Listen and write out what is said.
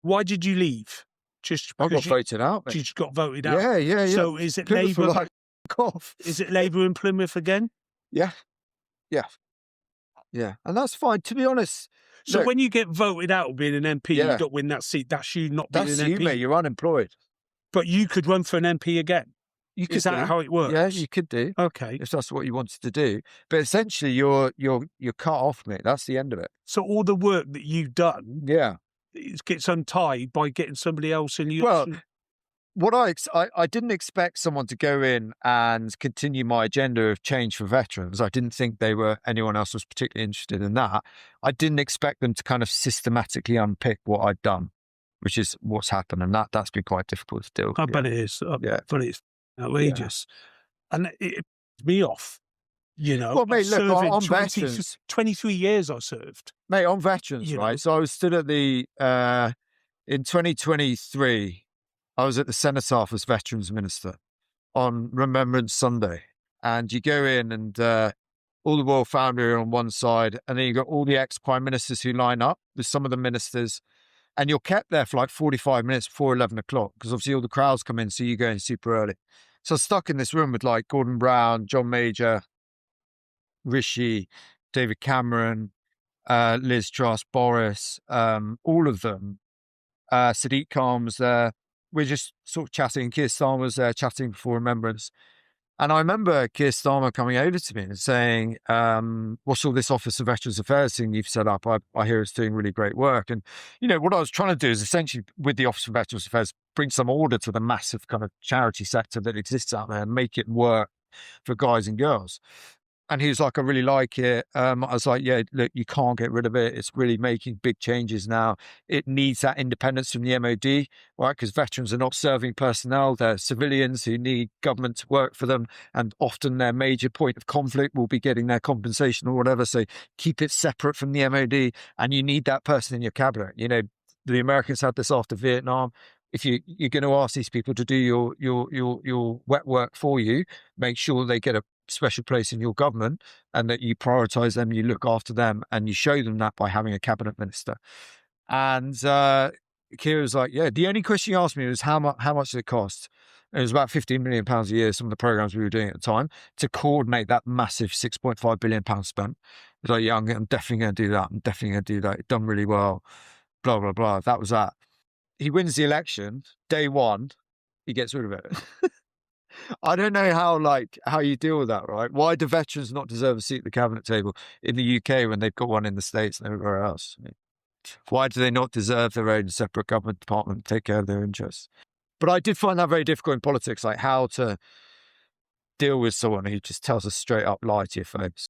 Why did you leave? Just I got because you voted out, mate. just got voted out? Yeah, yeah, yeah. So is it Plymouth were Labour? like, off. Is it Labour in Plymouth again? Yeah, yeah, yeah. And that's fine. To be honest, So look, when you get voted out of being an MP, you yeah, don't win that seat. That's you not being that's an you, mate. MP. You're unemployed. But you could run for an MP again. You Is could that do. how it works? Yeah, you could do Okay. if that's what you wanted to do. But essentially, you're cut off, mate. That's the end of it. So all the work that you've done Yeah. gets untied by getting somebody else in the Well, option. what I didn't expect someone to go in and continue my agenda of change for veterans. I didn't think anyone else was particularly interested in that. I didn't expect them to kind of systematically unpick what I'd done, which is what's happened, and that's been quite difficult to do. I bet it is. Yeah. But it's Yeah. outrageous. And it pisses me off. You know, Well, mate, look, serving on 20 veterans, 23 years I served. mate, on veterans, You know. right? So I was stood at the in 2023. I was at the Cenotaph as Veterans Minister on Remembrance Sunday, and you go in and all the royal family are on one side, and then you got all the ex-prime ministers who line up with some of the ministers, and you're kept there for like 45 minutes before 11 o'clock because obviously all the crowds come in, so you go in super early. So I was stuck in this room with like Gordon Brown, John Major, Rishi, David Cameron, Liz Truss, Boris, all of them. Sadiq Khan was there. We're just sort of chatting. Keir Starmer was there chatting before Remembrance. And I remember Keir Starmer coming over to me and saying, what's all this Office of Veterans Affairs thing you've set up? I hear it's doing really great work. And, you know, what I was trying to do is essentially with the Office of Veterans Affairs, bring some order to the massive kind of charity sector that exists out there and make it work for guys and girls. And he was like, I really like it. I was like, yeah, look, you can't get rid of it. It's really making big changes now. It needs that independence from the MOD, right? Because veterans are not serving personnel. They're civilians who need government to work for them. And often their major point of conflict will be getting their compensation or whatever. So keep it separate from the MOD. And you need that person in your cabinet. You know, the Americans had this after Vietnam. If you're going to ask these people to do your wet work for you, make sure they get a special place in your government and that you prioritize them, you look after them, and you show them that by having a cabinet minister. And Keir was like, yeah, the only question he asked me was how much does it cost? And it was about £15 million a year, some of the programs we were doing at the time, to coordinate that massive £6.5 billion spent. He was like, yeah, I'm definitely going to do that. I'm definitely going to do that. It's done really well, blah, blah, blah. That was that. He wins the election, day one, he gets rid of it. I don't know how you deal with that, right? Why do veterans not deserve a seat at the cabinet table in the UK when they've got one in the States and everywhere else? Why do they not deserve their own separate government department to take care of their interests? But I did find that very difficult in politics, like how to deal with someone who just tells a straight up lie to your face.